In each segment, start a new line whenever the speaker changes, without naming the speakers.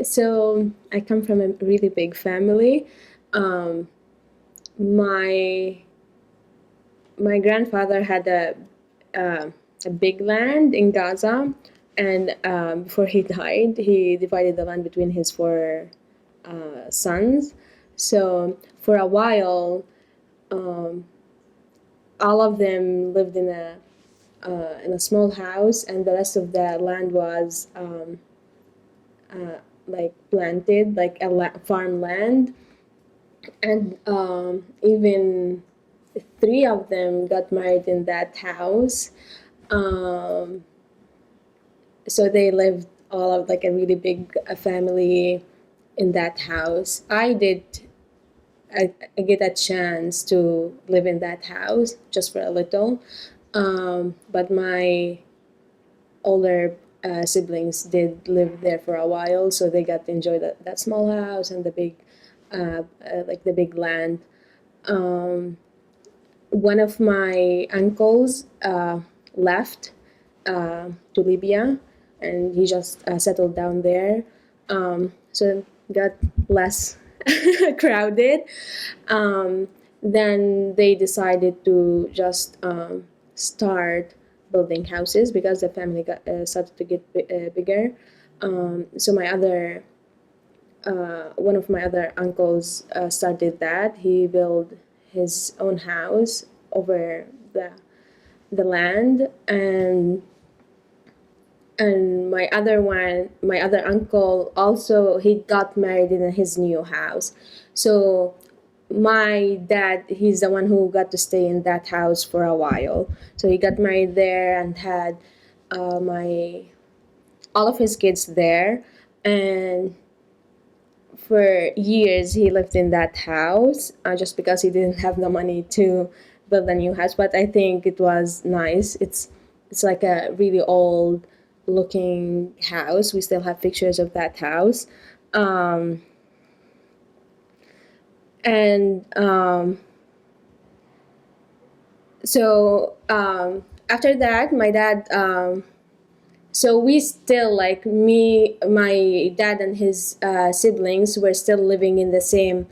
So I come from a really big family. Um, my my grandfather had a big land in Gaza, and before he died, he divided the land between his four sons. So for a while, all of them lived in a small house, and the rest of the land was like planted, like farmland, and even three of them got married in that house. Um, so they lived all of like a really big family in that house. I get a chance to live in that house just for a little, but my older siblings did live there for a while, so they got to enjoy that small house and the big, like the big land. One of my uncles left to Libya, and he just settled down there. So it got less crowded. Um, then they decided to just start building houses because the family got started to get bigger. So one of my other uncles started that. He built his own house over the land, and my other uncle also, he got married in his new house. So my dad, he's the one who got to stay in that house for a while. So he got married there and had my all of his kids there, and for years he lived in that house just because he didn't have the money to build a new house. But I think it was nice. It's like a really old looking house. We still have pictures of that house. And so after that, my dad, so we still, like me, my dad and his siblings were still living in the same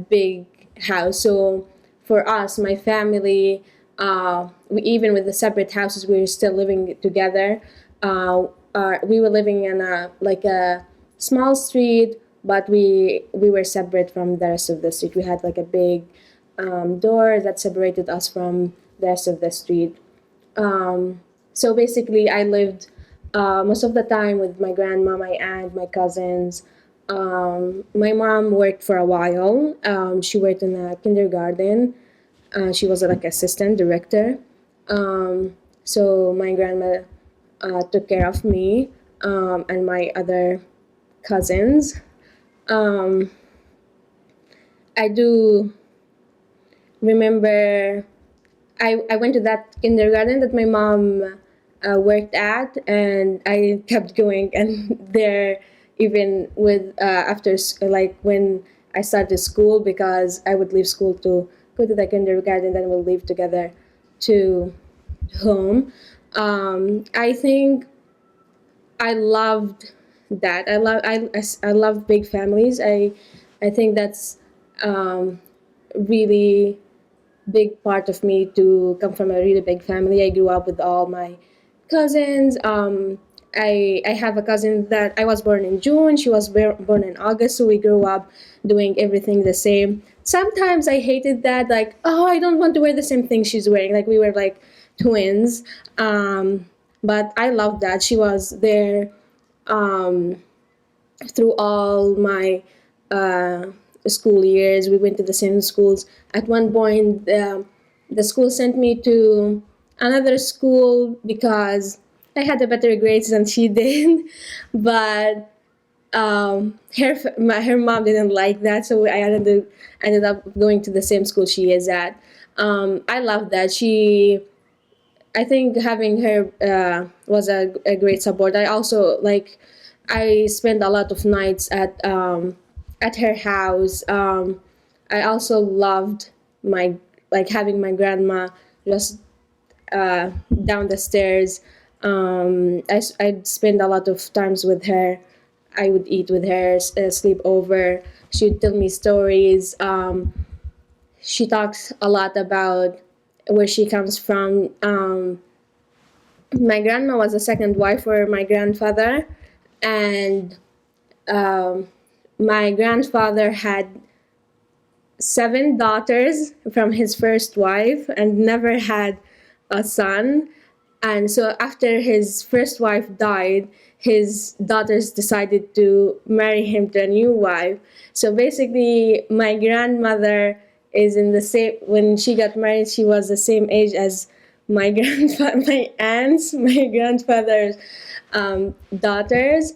big house. So for us, my family, even with the separate houses, we were still living together. We were living in a small street, but we were separate from the rest of the street. We had like a big door that separated us from the rest of the street. So basically, I lived most of the time with my grandma, my aunt, my cousins. My mom worked for a while. She worked in a kindergarten. She was like assistant director. So my grandma took care of me and my other cousins. I do remember I went to that kindergarten that my mom worked at, and I kept going. And there, even with like when I started school, because I would leave school to go to the kindergarten, then we'll leave together to home. I think I loved that. I love big families. I think that's really big part of me to come from a really big family. I grew up with all my cousins. I have a cousin that I was born in June. She was born in August, so we grew up doing everything the same. Sometimes I hated that, like, oh, I don't want to wear the same thing she's wearing. Like we were like twins, but I loved that she was there through all my uh, school years. We went to the same schools. At one point, the school sent me to another school because I had a better grades than she did. But her mom didn't like that, so I ended up going to the same school she is at. I love that I think having her was a great support. I also like I spent a lot of nights at her house. I also loved my like having my grandma just down the stairs. I'd spend a lot of times with her I would eat with her, sleep over. She would tell me stories. She talks a lot about where she comes from. My grandma was a second wife for my grandfather, and um, my grandfather had 7 daughters from his first wife and never had a son. And so after his first wife died, his daughters decided to marry him to a new wife. So basically, my grandmother is in the same, when she got married, she was the same age as my grandfather, my aunts, my grandfather's daughters.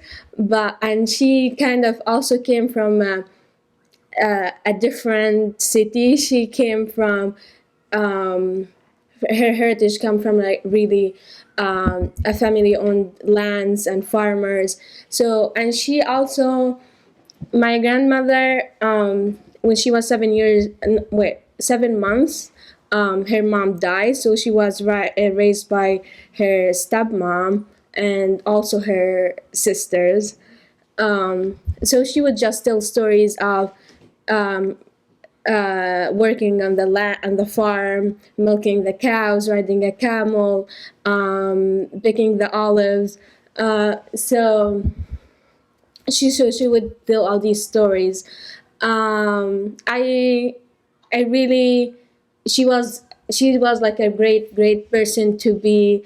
And she kind of also came from a different city. She came from her heritage come from like really a family owned lands and farmers. So and she also, my grandmother, when she was 7 months, her mom died. So she was raised by her stepmom and also her sisters. So she would just tell stories of working on the on the farm, milking the cows, riding a camel, picking the olives. So she would tell all these stories. I really, she was like a great person to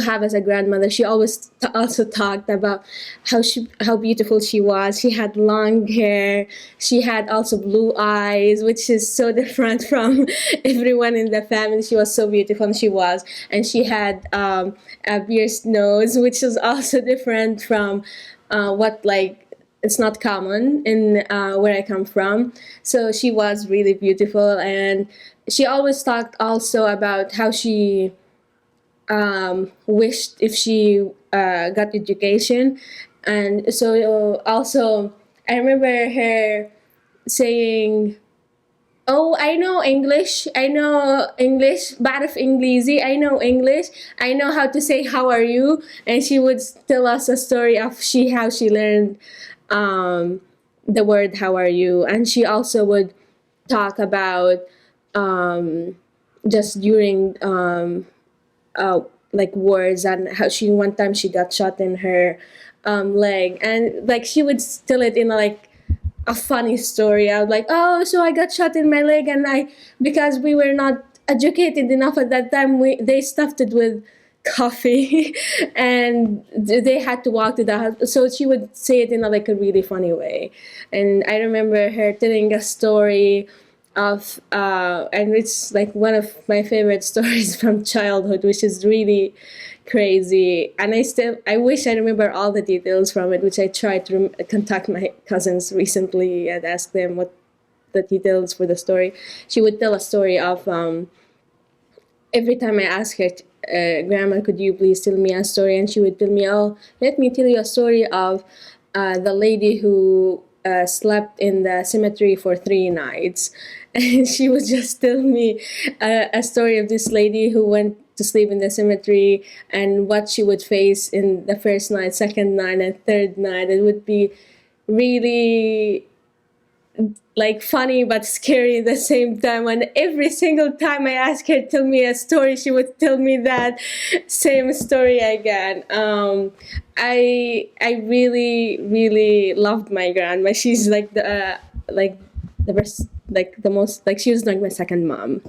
have as a grandmother. She always also talked about how beautiful she was. She had long hair. She had also blue eyes, which is so different from everyone in the family. She was so beautiful, and she had a pierced nose, which is also different from what like it's not common in where I come from. So she was really beautiful, and she always talked also about how she wished if she got education. And so also I remember her saying, "Oh, I know English. I know English. بعرف إنجليزي. I know English. I know how to say how are you." And she would tell us a story of how she learned the word how are you. And she also would talk about just during like words, and how she one time she got shot in her leg, and like she would tell it in like a funny story. I was like, "Oh, so I got shot in my leg, and I because we were not educated enough at that time, they stuffed it with coffee, and they had to walk to the hospital." So she would say it in like a really funny way, and I remember her telling a story of and it's like one of my favorite stories from childhood, which is really crazy. And I wish I remember all the details from it, which I tried to contact my cousins recently and ask them what the details for the story. She would tell a story of every time I asked her, "Grandma, could you please tell me a story?" And she would tell me, "Oh, let me tell you a story of the lady who slept in the cemetery for 3 nights." And she would just tell me a story of this lady who went to sleep in the cemetery and what she would face in the first night, second night, and third night. It would be really like funny but scary at the same time. And every single time I asked her to tell me a story, she would tell me that same story again. I really loved my grandma. She's like the best, like the most, like she was like my second mom,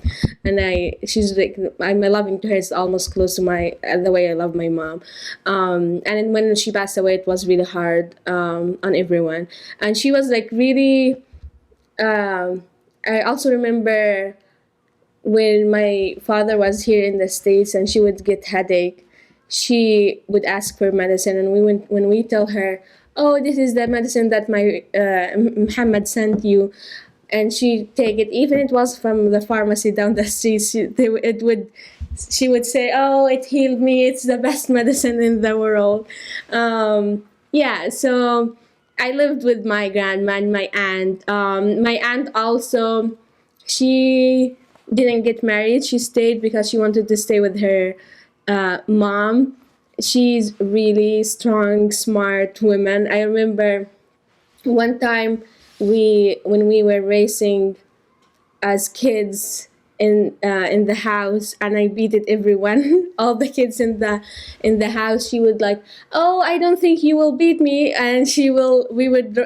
and she's like my loving to her is almost close to my the way I love my mom. And then when she passed away, it was really hard on everyone, and she was like really. I also remember when my father was here in the States and she would get headache, she would ask for medicine, and when we tell her, "Oh, this is the medicine that my Muhammad sent you," and she take it, even it was from the pharmacy down the street. She would say, "Oh, it healed me. It's the best medicine in the world." Yeah, so I lived with my grandma and my aunt. My aunt also, she didn't get married. She stayed because she wanted to stay with her mom. she's really strong, smart woman. I remember one time when we were racing as kids in the house, and I beat it everyone, all the kids in the house. She would like, oh, I don't think you will beat me, and she will. We would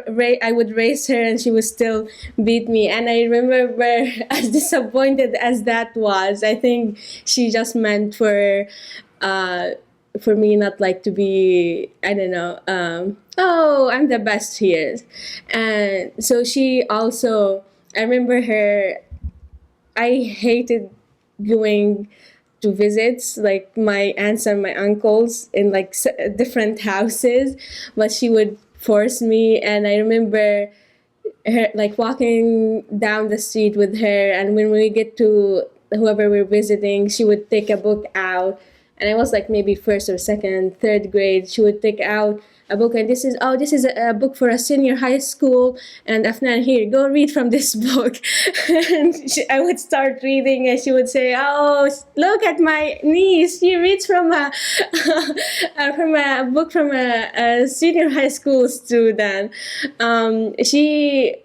I would race her, and she would still beat me. And I remember, as disappointed as that was, I think she just meant uh, for me not like to be, I don't know, oh, I'm the best here. And so she also, I remember her, I hated going to visits like my aunts and my uncles in like different houses, but she would force me. And I remember her like walking down the street with her, and when we get to whoever we're visiting, she would take a book out, and I was like maybe first or second, third grade. She would take out a book, and this is a book for a senior high school, and Afnan, here, go read from this book. And I would start reading, and she would say, oh, look at my niece, she reads from a book from a senior high school student. She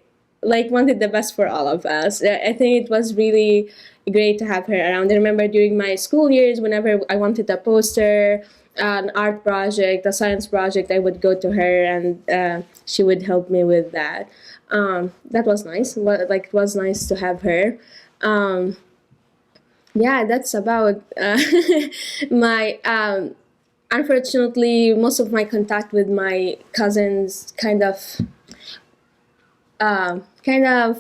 like wanted the best for all of us. I think it was really great to have her around. I remember during my school years, whenever I wanted a poster, an art project, a science project, I would go to her, and she would help me with that. That was nice. Like it was nice to have her. Um, yeah, that's about my. Unfortunately, most of my contact with my cousins kind of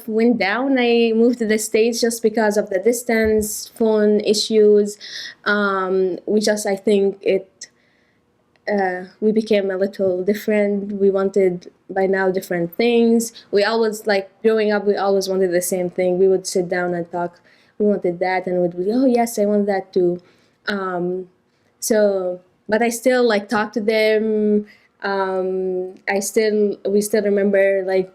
went down. I moved to the States just because of the distance, phone issues. We just, I think we became a little different. We wanted by now different things. We always, like growing up, we always wanted the same thing. We would sit down and talk. We wanted that, and we'd be, oh yes, I want that too. So, but I still like talk to them. We still remember like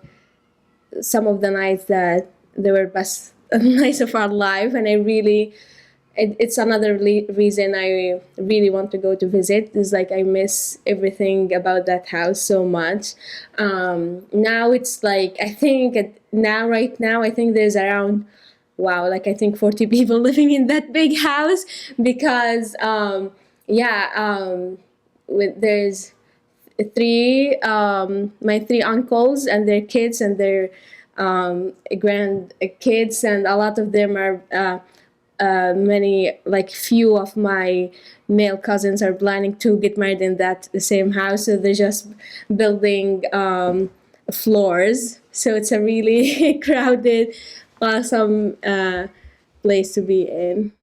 some of the nights that they were best nights of our life, and I really, it's another reason I really want to go to visit. Is like I miss everything about that house so much. Now it's like I think now right now I think there's around, wow, like I think 40 people living in that big house, because yeah, with there's three my three uncles and their kids and their grand kids, and a lot of them are many, like few of my male cousins are planning to get married in that same house, so they're just building floors, so it's a really crowded, awesome place to be in.